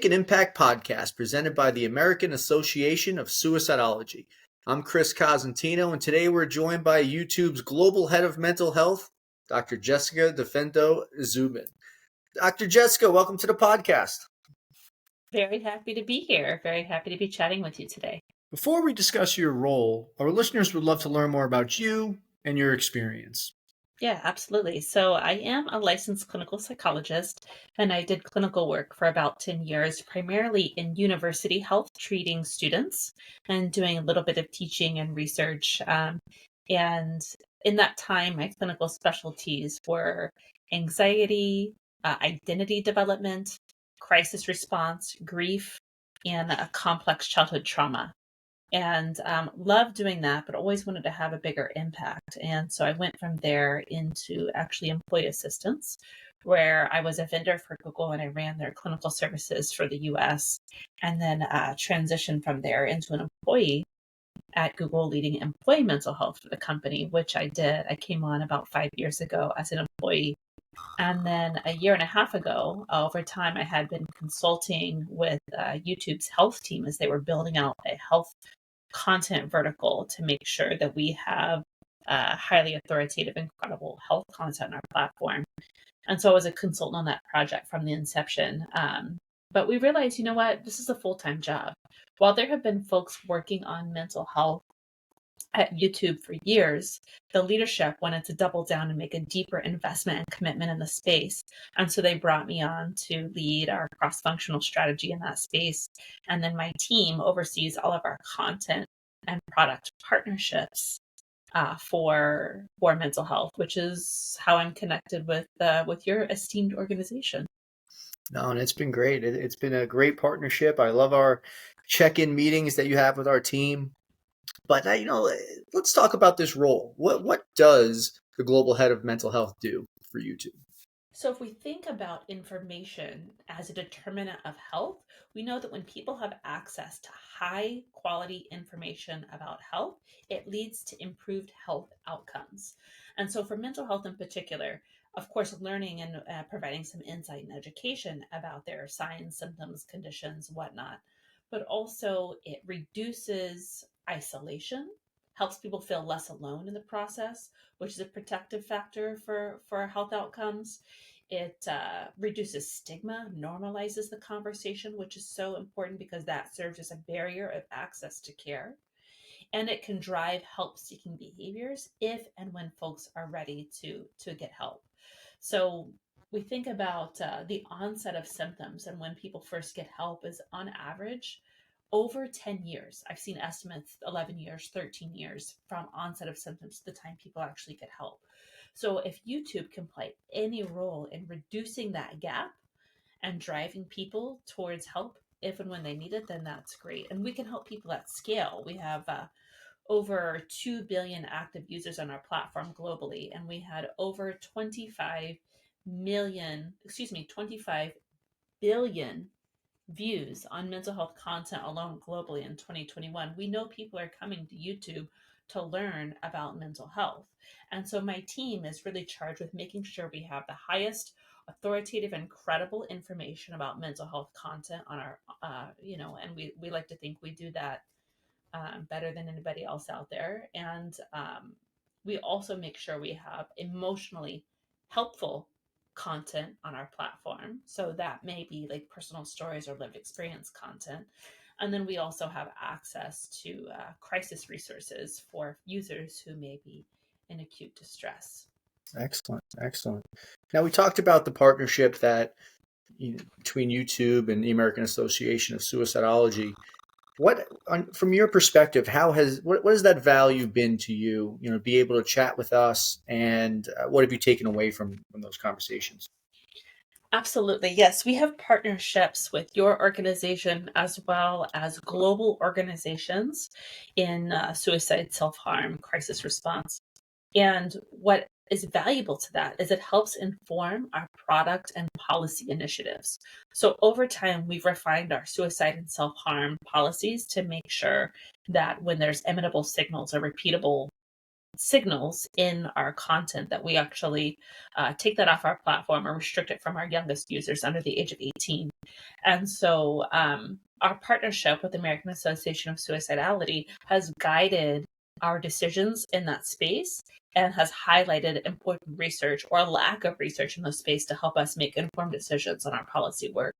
Make an Impact podcast presented by the American Association of Suicidology. I'm Chris Cosentino, and today we're joined by YouTube's Global Head of Mental Health, Dr. Jessica DiVento Dzuban. Dr. Jessica, welcome to the podcast. Very happy to be here. Very happy to be chatting with you today. Before we discuss your role, our listeners would love to learn more about you and your experience. Yeah, absolutely. So I am a licensed clinical psychologist, and I did clinical work for about 10 years, primarily in university health, treating students and doing a little bit of teaching and research. And in that time, my clinical specialties were anxiety, identity development, crisis response, grief, and complex childhood trauma. And loved doing that, but always wanted to have a bigger impact. And so I went from there into actually employee assistance, where I was a vendor for Google and I ran their clinical services for the US, and then transitioned from there into an employee at Google, leading employee mental health for the company, which I did. I came on about 5 years ago as an employee. And then a year and a half ago, over time, I had been consulting with YouTube's health team as they were building out a health content vertical to make sure that we have highly authoritative, incredible health content on our platform. And so I was a consultant on that project from the inception. But we realized, you know what, this is a full-time job. While there have been folks working on mental health at YouTube for years, the leadership wanted to double down and make a deeper investment and commitment in the space. And so they brought me on to lead our cross-functional strategy in that space. And then my team oversees all of our content and product partnerships for mental health, which is how I'm connected with your esteemed organization. No, and it's been great. It's been a great partnership. I love our check-in meetings that you have with our team. But let's talk about this role. What does the global head of mental health do for YouTube? So if we think about information as a determinant of health, we know that when people have access to high quality information about health, it leads to improved health outcomes. And so for mental health in particular, of course, learning and providing some insight and education about their signs, symptoms, conditions, whatnot, but also it reduces isolation, helps people feel less alone in the process, which is a protective factor for health outcomes. It reduces stigma, normalizes the conversation, which is so important because that serves as a barrier of access to care. And it can drive help-seeking behaviors if and when folks are ready to get help. So we think about the onset of symptoms and when people first get help is on average over 10 years. I've seen estimates 11 years, 13 years from onset of symptoms to the time people actually get help. So if YouTube can play any role in reducing that gap and driving people towards help if and when they need it, then that's great. And we can help people at scale. We have over 2 billion active users on our platform globally, and we had over 25 billion views on mental health content alone globally in 2021. We know people are coming to YouTube to learn about mental health. And so my team is really charged with making sure we have the highest authoritative and credible information about mental health content on our, and we like to think we do that better than anybody else out there. And we also make sure we have emotionally helpful content on our platform. So that may be like personal stories or lived experience content. And then we also have access to crisis resources for users who may be in acute distress. Excellent. Now, we talked about the partnership that between YouTube and the American Association of Suicidology. From your perspective, what has that value been to you? Be able to chat with us, and what have you taken away from those conversations? Absolutely. Yes, we have partnerships with your organization as well as global organizations in suicide, self-harm, crisis response. And what is valuable to that is it helps inform our product and policy initiatives. So over time, we've refined our suicide and self-harm policies to make sure that when there's imitable signals or repeatable signals in our content that we actually take that off our platform or restrict it from our youngest users under the age of 18. And so our partnership with the American Association of Suicidology has guided our decisions in that space and has highlighted important research or lack of research in the space to help us make informed decisions on our policy work.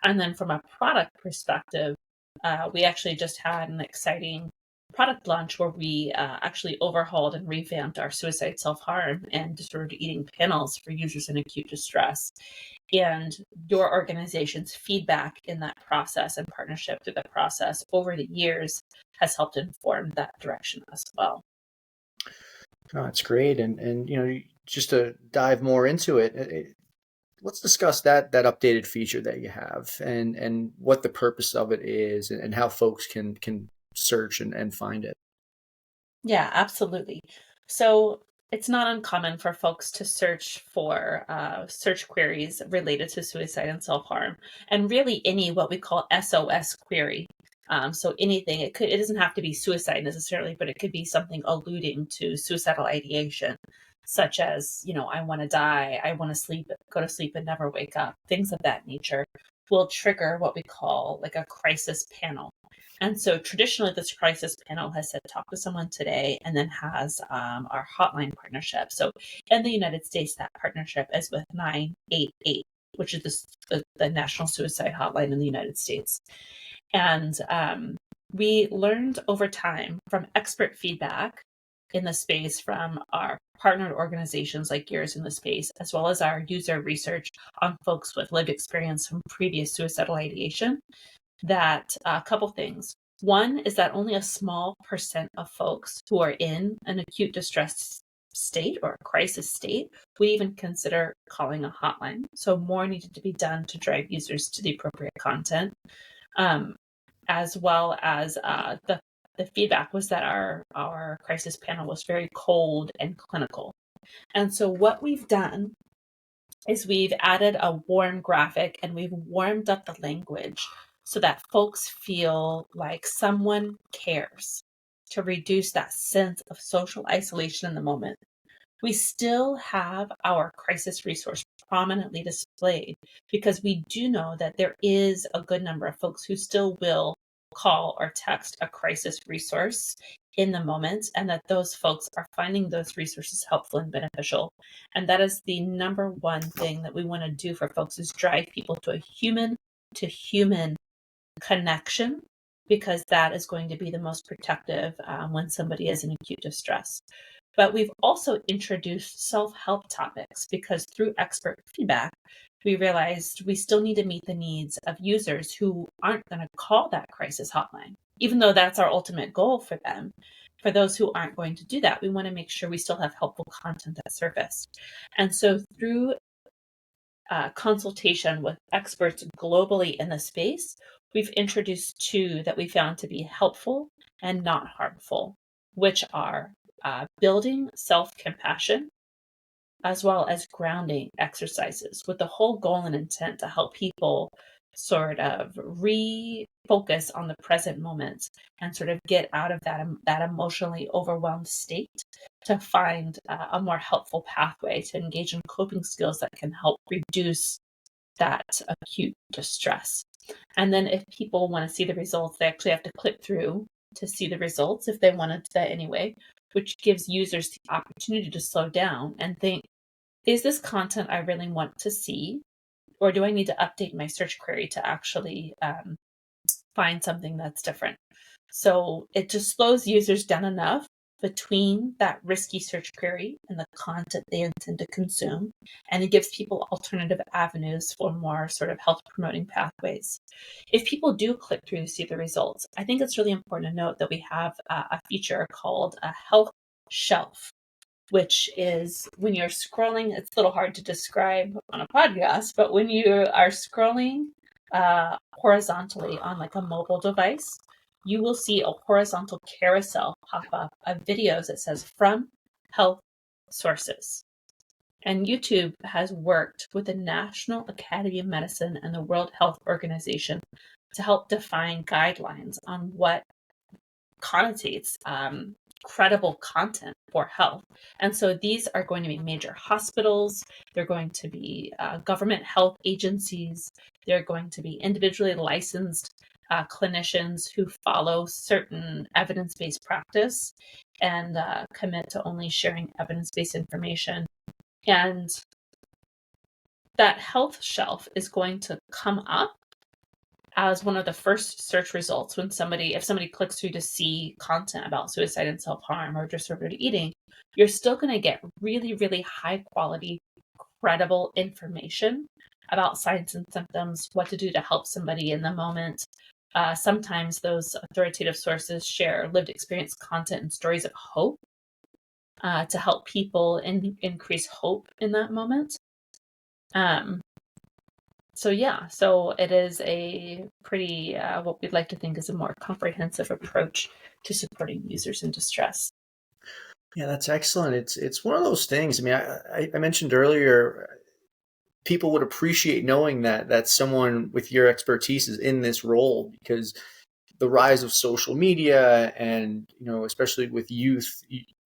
And then from a product perspective, we actually just had an exciting product launch where we actually overhauled and revamped our suicide, self-harm, and disordered eating panels for users in acute distress. And your organization's feedback in that process and partnership through the process over the years has helped inform that direction as well. Oh, that's great. And just to dive more into it, let's discuss that updated feature that you have and what the purpose of it is and how folks can search and find it. Yeah, absolutely. So it's not uncommon for folks to search for search queries related to suicide and self-harm, and really any what we call SOS query. So anything, it doesn't have to be suicide necessarily, but it could be something alluding to suicidal ideation, such as, I want to die, I want to go to sleep and never wake up. Things of that nature will trigger what we call like a crisis panel. And so traditionally, this crisis panel has said, talk to someone today, and then has our hotline partnership. So in the United States, that partnership is with 988, which is the National Suicide Hotline in the United States. And we learned over time from expert feedback in the space from our partnered organizations like yours in the space, as well as our user research on folks with lived experience from previous suicidal ideation, that a couple things. One is that only a small percent of folks who are in an acute distress state or a crisis state would even consider calling a hotline. So more needed to be done to drive users to the appropriate content, as well as the feedback was that our crisis panel was very cold and clinical. And so what we've done is we've added a warm graphic and we've warmed up the language so that folks feel like someone cares, to reduce that sense of social isolation in the moment. We still have our crisis resource prominently displayed because we do know that there is a good number of folks who still will call or text a crisis resource in the moment, and that those folks are finding those resources helpful and beneficial. And that is the number one thing that we want to do for folks, is drive people to a human to human connection, because that is going to be the most protective when somebody is in acute distress. But we've also introduced self-help topics because through expert feedback, we realized we still need to meet the needs of users who aren't going to call that crisis hotline, even though that's our ultimate goal for them. For those who aren't going to do that, we want to make sure we still have helpful content that surfaced. And so through consultation with experts globally in the space, we've introduced two that we found to be helpful and not harmful, which are building self-compassion, as well as grounding exercises, with the whole goal and intent to help people sort of refocus on the present moment and sort of get out of that emotionally overwhelmed state to find a more helpful pathway to engage in coping skills that can help reduce that acute distress. And then if people want to see the results, they actually have to click through to see the results if they want to do that anyway, which gives users the opportunity to slow down and think, is this content I really want to see? Or do I need to update my search query to actually find something that's different? So it just slows users down enough between that risky search query and the content they intend to consume. And it gives people alternative avenues for more sort of health promoting pathways. If people do click through to see the results, I think it's really important to note that we have a feature called a health shelf, which is when you're scrolling, it's a little hard to describe on a podcast, but when you are scrolling horizontally on like a mobile device, you will see a horizontal carousel pop up of videos that says from health sources. And YouTube has worked with the National Academy of Medicine and the World Health Organization to help define guidelines on what connotates credible content for health. And so these are going to be major hospitals, they're going to be government health agencies, they're going to be individually licensed clinicians who follow certain evidence-based practice and commit to only sharing evidence-based information. And that health shelf is going to come up as one of the first search results when if somebody clicks through to see content about suicide and self-harm or disordered eating, you're still going to get really, really high quality, credible information about signs and symptoms, what to do to help somebody in the moment. Sometimes those authoritative sources share lived experience content and stories of hope to help people increase hope in that moment. So it is a pretty, what we'd like to think is a more comprehensive approach to supporting users in distress. Yeah, that's excellent. It's one of those things. I mean, I mentioned earlier, people would appreciate knowing that someone with your expertise is in this role, because the rise of social media and, especially with youth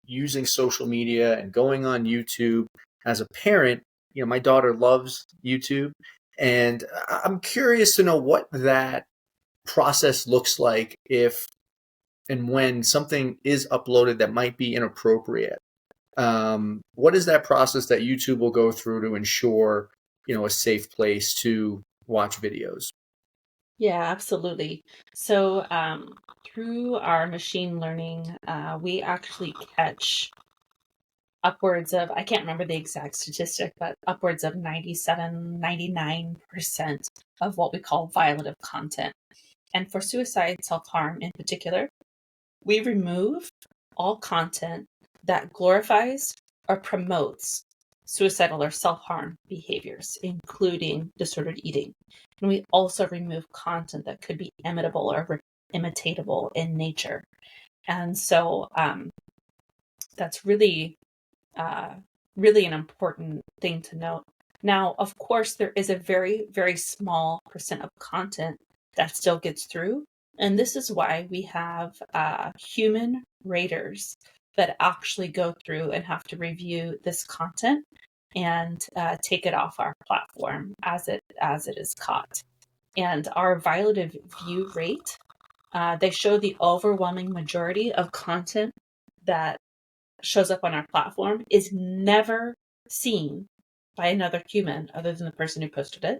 using social media and going on YouTube. As a parent, my daughter loves YouTube, and I'm curious to know what that process looks like if and when something is uploaded that might be inappropriate. What is that process that YouTube will go through to ensure, a safe place to watch videos? Yeah, absolutely. So through our machine learning, we actually catch upwards of, I can't remember the exact statistic, but upwards of 97, 99% of what we call violative content. And for suicide, self-harm in particular, we remove all content that glorifies or promotes suicidal or self-harm behaviors, including disordered eating. And we also remove content that could be imitable or imitatable in nature. And so that's really, really an important thing to note. Now, of course, there is a very, very small percent of content that still gets through. And this is why we have human raters that actually go through and have to review this content and take it off our platform as it is caught. And our violative view rate, they show the overwhelming majority of content that shows up on our platform is never seen by another human other than the person who posted it.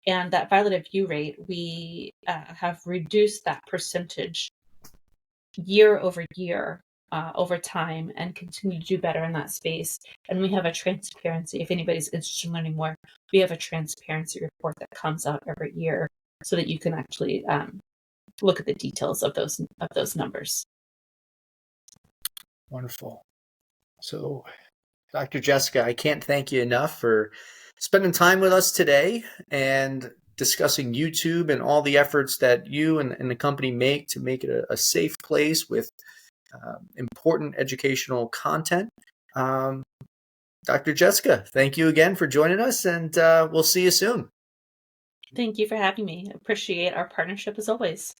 And that violative view rate, we have reduced that percentage year over year over time and continue to do better in that space. And we have a transparency, if anybody's interested in learning more, we have a transparency report that comes out every year so that you can actually look at the details of those numbers. Wonderful. So, Dr. Jessica, I can't thank you enough for spending time with us today and discussing YouTube and all the efforts that you and the company make to make it a safe place with important educational content. Dr. Jessica, thank you again for joining us, and we'll see you soon. Thank you for having me. I appreciate our partnership as always.